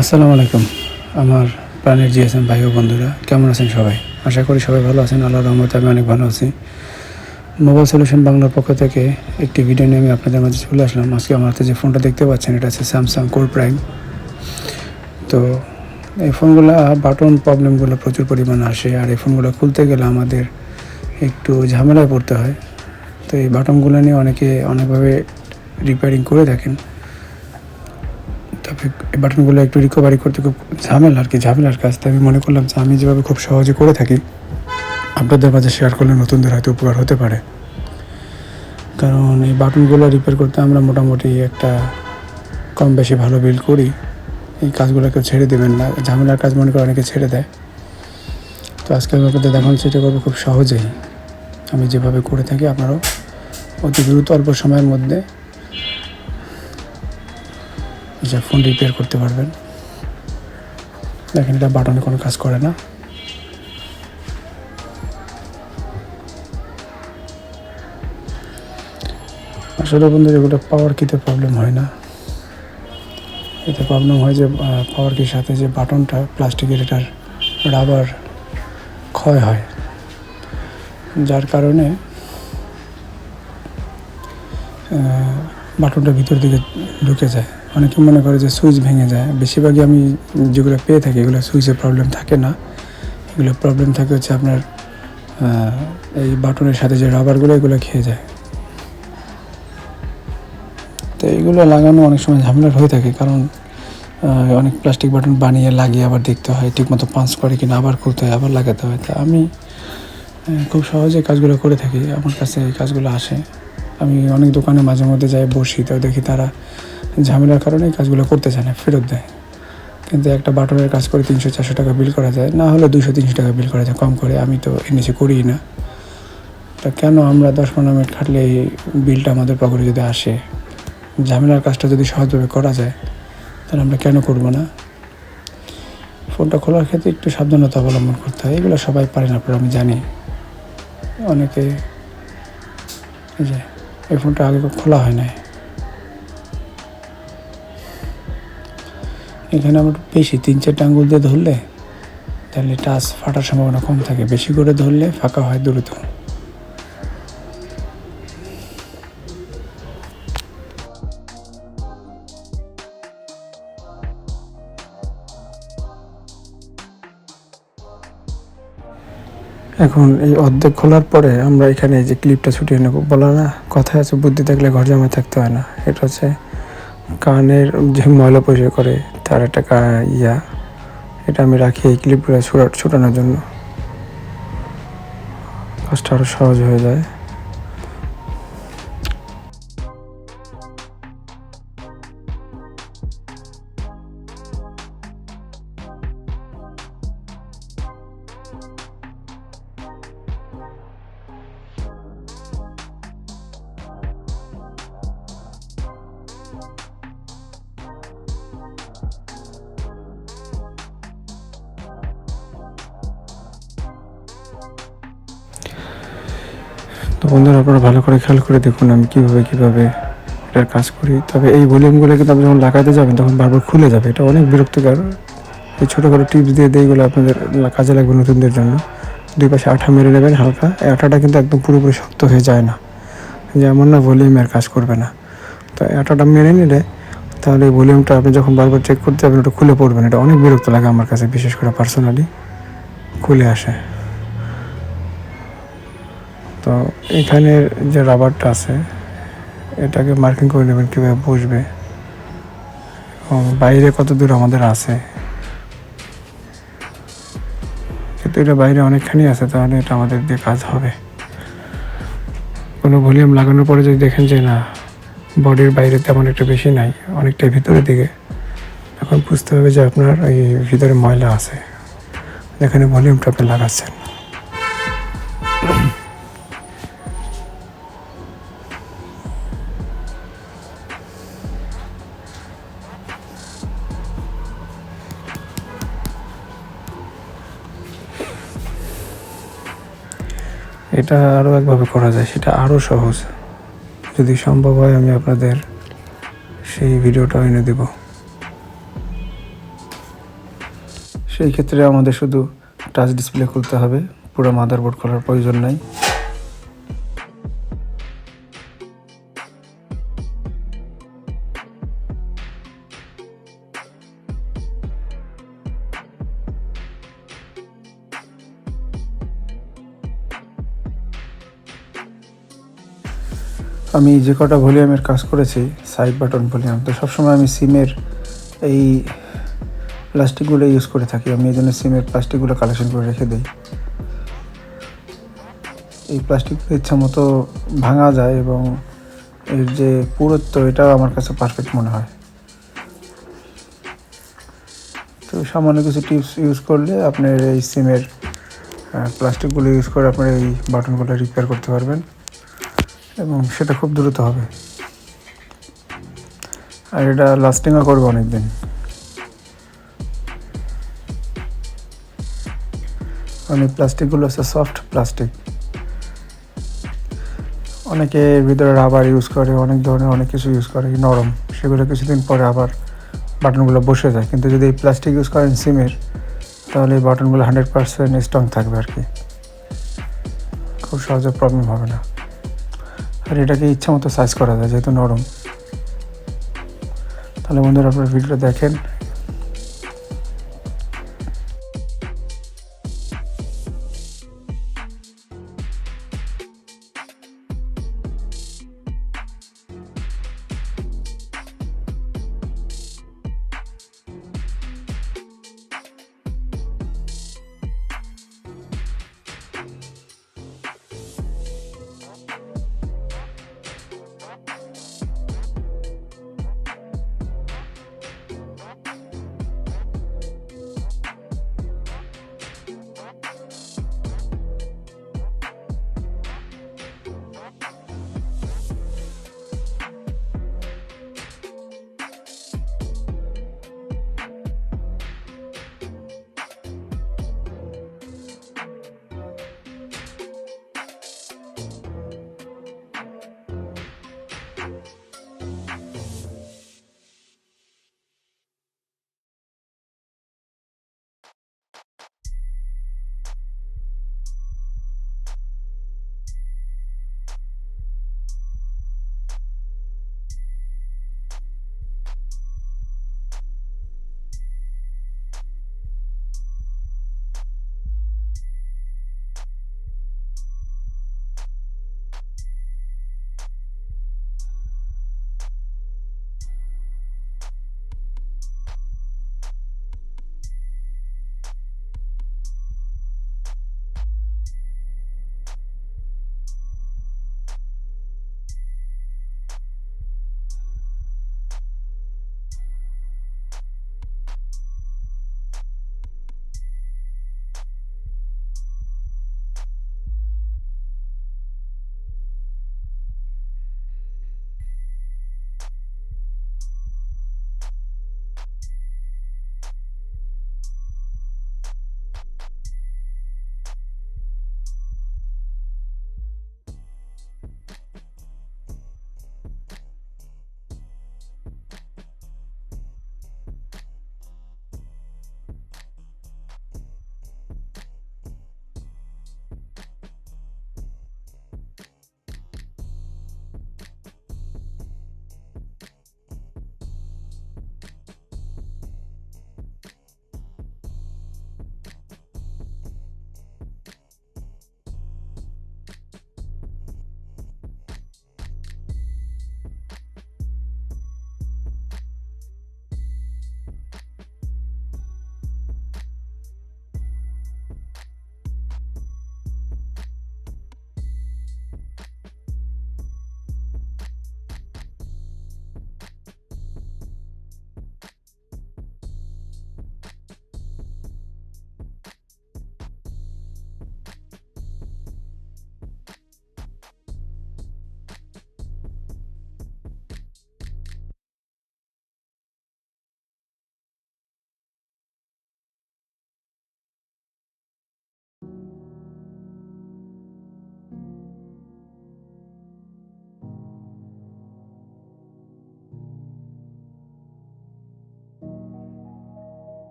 আসসালামু আলাইকুম আমার প্রাণের এস.এম ভাই ও বন্ধুরা, কেমন আছেন সবাই? আশা করি সবাই ভালো আছেন। আল্লাহর রহমতে আমি অনেক ভালো আছি। মোবাইল সলিউশন বাংলার পক্ষ থেকে একটি ভিডিও নিয়ে আমি আপনাদের মাঝে চলে আসলাম। আজকে আমার হাতে যে ফোনটা দেখতে পাচ্ছেন, এটা হচ্ছে স্যামসাং কোর প্রাইম। তো এই ফোনগুলো বাটন প্রবলেমগুলো প্রচুর পরিমাণে আসে, আর এই ফোনগুলো খুলতে গেলে আমাদের একটু ঝামেলায় পড়তে হয়। তো এই বাটনগুলো নিয়ে অনেকে অনেকভাবে রিপেয়ারিং করে থাকেন। তবে এই বাটনগুলো একটু রিকভারি করতে খুব ঝামেলার কাজ। তাই আমি মনে করলাম যে আমি যেভাবে খুব সহজে করে থাকি, আপনাদের মাঝে শেয়ার করলে নতুনদের হয়তো উপকার হতে পারে। কারণ এই বাটনগুলো রিপেয়ার করতে আমরা মোটামুটি একটা কম বেশি ভালো বিল করি। এই কাজগুলো কেউ ছেড়ে দেবেন না, ঝামেলার কাজ মনে করে অনেকে ছেড়ে দেয়। তো আজকে আমি আপনাদের দেখানোর চেষ্টা করবো খুব সহজেই আমি যেভাবে করে থাকি, আপনারাও অতি দ্রুত অল্প সময়ের মধ্যে যে ফোন রিপেয়ার করতে পারবেন। দেখেন, এটা বাটনে কোনো কাজ করে না। আসলে বন্ধুরা, এগুলো পাওয়ার কিতে প্রবলেম হয় না। এতে প্রবলেম হয় যে পাওয়ার কির সাথে যে বাটনটা প্লাস্টিকের, এটার রাবার ক্ষয় হয়, যার কারণে বাটনটা ভিতর দিকে ঢুকে যায়। অনেকে মনে করে যে সুইচ ভেঙে যায়। বেশিরভাগই আমি যেগুলো পেয়ে থাকি, এগুলো সুইচের প্রবলেম থাকে না। এগুলো প্রবলেম থাকে হচ্ছে আপনার এই বাটনের সাথে যে রাবারগুলো, এগুলো খেয়ে যায়। তো এইগুলো লাগানো অনেক সময় ঝামেলার হয়ে থাকে, কারণ অনেক প্লাস্টিক বাটন বানিয়ে লাগিয়ে আবার দেখতে হয় ঠিকমতো পাঞ্চ করে কিনা, আবার খুলতে হয়, আবার লাগাতে হয়। তা আমি খুব সহজে কাজগুলো করে থাকি। আমার কাছে এই কাজগুলো আসে, আমি অনেক দোকানে মাঝে মধ্যে যাই বসি, তো দেখি তারা ঝামেলার কারণে এই কাজগুলো করতে চায় না, ফেরত দেয়। কিন্তু একটা বাটনের কাজ করে 300-400 টাকা বিল করা যায়, না হলে 200-300 টাকা বিল করা যায় কম করে। আমি তো এর নিচে করিই না। তা কেন আমরা 10-15 মিনিট খাটলে এই বিলটা আমাদের পকেটে যদি আসে, ঝামেলার কাজটা যদি সহজভাবে করা যায়, তাহলে আমরা কেন করব না? ফোনটা খোলার ক্ষেত্রে একটু সাবধানতা অবলম্বন করতে হয়। এগুলো সবাই পারে না, আমি জানি। অনেকে এই যে এই ফোনটা আগে খোলা হয় না, এখানে আমরা বেশি 3-4 আঙ্গুল দিয়ে ধরলে তাহলে টাচ ফাটার সম্ভাবনা কম থাকে, বেশি করে ধরলে ফাঁকা হয় দ্রুত। এখন এই অর্ধেক খোলার পরে আমরা এখানে এই যে ক্লিপটা ছুটিয়ে নেব। বলা না, কথায় আছে, বুদ্ধি থাকলে ঘর জামায় থাকতে হয় না। এটা হচ্ছে কানের যে ময়লা পরিষ্কার করে তার একটা এটা আমি রাখি এই ক্লিপগুলো ছুটানোর জন্য, কাজটা আরও সহজ হয়ে যায়। তো বন্ধুরা, আপনারা ভালো করে খেয়াল করে দেখুন আমি কীভাবে এটার কাজ করি। তবে এই ভলিউমগুলো কিন্তু আপনি যখন লাগাতে যাবেন তখন বারবার খুলে যাবে, এটা অনেক বিরক্তিকর। এই ছোটোখাটো টিপস দিয়ে এইগুলো আপনাদের কাজে লাগবে নতুনদের জন্য। দুই পাশে আঠা মেরে নেবেন হালকা। এই আঠাটা কিন্তু একদম পুরোপুরি শক্ত হয়ে যায় না, যেমন না ভলিউমের কাজ করবে না। তো আঠাটা মেরে নিলে তাহলে এই ভলিউমটা আপনি যখন বারবার চেক করতে যাবেন ওটা খুলে পড়বেন। এটা অনেক বিরক্ত লাগে আমার কাছে, বিশেষ করে পার্সোনালি খুলে আসে। তো এখানের যে রাবারটা আছে, এটাকে মার্কিং করে নেবেন কীভাবে বসবে এবং বাইরে কত দূর আমাদের আছে। কিন্তু এটা বাইরে অনেকখানি আছে, তাহলে এটা আমাদের দিয়ে কাজ হবে। কোনো ভলিউম লাগানোর পরে যদি দেখেন যে না, বডির বাইরে তেমন একটা বেশি নাই, অনেকটাই ভিতরের দিকে, তখন বুঝতে হবে যে আপনার এই ভিতরে ময়লা আছে, যেখানে ভলিউমটা আপনি লাগাচ্ছেন। এটা আরও একভাবে করা যায়, সেটা আরও সহজ। যদি সম্ভব হয় আমি আপনাদের সেই ভিডিওটা এনে দেব। সেই ক্ষেত্রে আমাদের শুধু টাচ ডিসপ্লে খুলতে হবে, পুরো মাদারবোর্ড খোলার প্রয়োজন নাই। আমি যে কটা ভলিউমের কাজ করেছি সাইড বাটন ভলিউম, তো সবসময় আমি সিমের এই প্লাস্টিকগুলো ইউজ করে থাকি। আমি এই জন্য সিমের প্লাস্টিকগুলো কালেকশন করে রেখে দিই। এই প্লাস্টিকগুলো ইচ্ছা মতো ভাঙা যায় এবং এর যে পুরুত্ব এটাও আমার কাছে পারফেক্ট মনে হয়। তো সামান্য কিছু টিপস ইউজ করলে আপনার এই সিমের প্লাস্টিকগুলো ইউজ করে আপনার এই বাটনগুলো রিপেয়ার করতে পারবেন এবং সেটা খুব দ্রুত হবে, আর এটা লাস্টিংও করবে অনেক দিন। মানে প্লাস্টিকগুলো হচ্ছে সফট প্লাস্টিক, অনেকে এর ভিতরে রাবার ইউজ করে, অনেক ধরনের অনেক কিছু ইউজ করে নরম, সেগুলো কিছুদিন পরে আবার বাটনগুলো বসে যায়। কিন্তু যদি এই প্লাস্টিক ইউজ করেন সিমের, তাহলে এই বাটনগুলো 100% স্ট্রং থাকবে আর কি, খুব সহজে প্রবলেম হবে না। আর এটাকে ইচ্ছা মতো সাইজ করা যায় যেহেতু নরম। তাহলে বন্ধুরা আপনার ভিডিওটা দেখেন।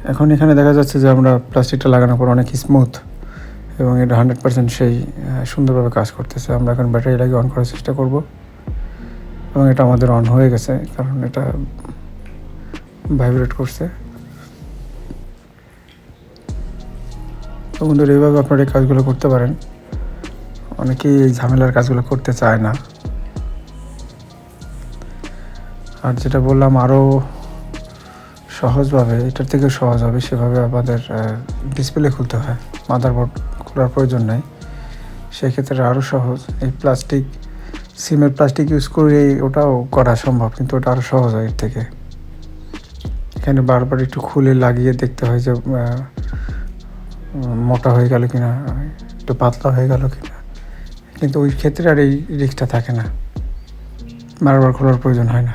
এখন এখানে দেখা যাচ্ছে যে আমরা প্লাস্টিকটা লাগানোর পর অনেক স্মুথ এবং এটা 100% সেই সুন্দরভাবে কাজ করতেছে। আমরা এখন ব্যাটারি লাগিয়ে অন করার চেষ্টা করব এবং এটা আমাদের অন হয়ে গেছে, কারণ এটা ভাইব্রেট করছে। তো বন্ধুরা, এইভাবে আপনারা এই কাজগুলো করতে পারেন। অনেকেই এই ঝামেলার কাজগুলো করতে চায় না। আর যেটা বললাম আরও সহজভাবে, এটার থেকে সহজ হবে সেভাবে আমাদের ডিসপ্লে খুলতে হয়, মাদারবোর্ড খোলার প্রয়োজন নেই। সেক্ষেত্রে আরও সহজ। এই প্লাস্টিক, সিমের প্লাস্টিক ইউজ করে ওটাও করা সম্ভব, কিন্তু ওটা আরও সহজ হয় এর থেকে। এখানে বারবার একটু খুলে লাগিয়ে দেখতে হয় যে মোটা হয়ে গেল কিনা, একটু পাতলা হয়ে গেল কিনা, কিন্তু ওই ক্ষেত্রে আর এই রিস্কটা থাকে না, বারবার খোলার প্রয়োজন হয় না।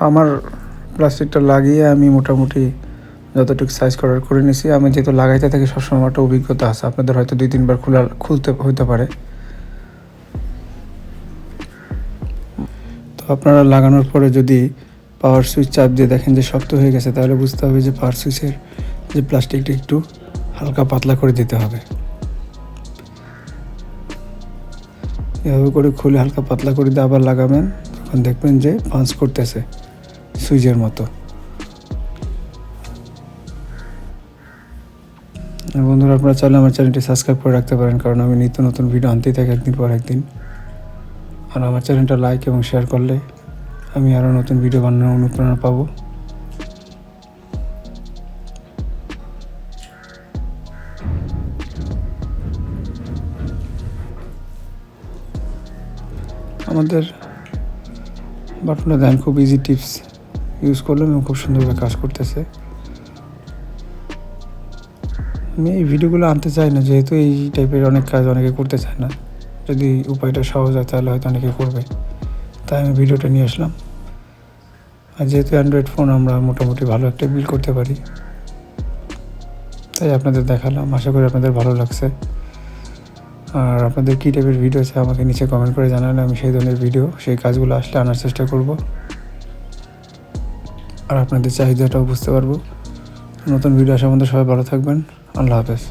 আমার প্লাস্টিকটা লাগিয়ে আমি মোটামুটি যতটুকু সাইজ করার করে নিছি। আমি যেহেতু লাগাইতে থাকি সবসময় একটা অভিজ্ঞতা আছে, আপনাদের হয়তো 2-3 বার খুলতে হইতে পারে। তো আপনারা লাগানোর পরে যদি পাওয়ার সুইচ চাপ দিয়ে দেখেন যে শক্ত হয়ে গেছে, তাহলে বুঝতে হবে যে পাওয়ার সুইচের যে প্লাস্টিকটা একটু হালকা পাতলা করে দিতে হবে। এভাবে করে খুলে হালকা পাতলা করে দিয়ে আবার লাগাবেন, তখন দেখবেন যে পাঞ্চ করতেছে সুইচের মতো। বন্ধুরা, আপনারা চাইলে আমার চ্যানেলটি সাবস্ক্রাইব করে রাখতে পারেন, কারণ আমি নিত্য নতুন ভিডিও আনতেই থাকি একদিন পর একদিন। আর আমার চ্যানেলটা লাইক এবং শেয়ার করলে আমি আরও নতুন ভিডিও বানানোর অনুপ্রেরণা পাবো। আমাদের বাটনটা দেন খুব ইজি টিপস ইউজ করলাম এবং খুব সুন্দরভাবে কাজ করতেছে। আমি এই ভিডিওগুলো আনতে চাই না, যেহেতু এই টাইপের অনেক কাজ অনেকে করতে চায় না। যদি উপায়টা সহজ হয় তাহলে হয়তো অনেকে করবে, তাই আমি ভিডিওটা নিয়ে আসলাম। আর যেহেতু অ্যান্ড্রয়েড ফোন আমরা মোটামুটি ভালো একটা বিল করতে পারি, তাই আপনাদের দেখালাম। আশা করি আপনাদের ভালো লাগছে। আর আপনাদের কী টাইপের ভিডিও আছে আমাকে নিচে কমেন্ট করে জানালে আমি সেই ধরনের ভিডিও, সেই কাজগুলো আসলে আনার চেষ্টা করব। আর আপনাদের চাহিদাটাও বুঝতে পারবো। নতুন ভিডিও আসা পর্যন্ত সবাই ভালো থাকবেন। আল্লাহ হাফেজ।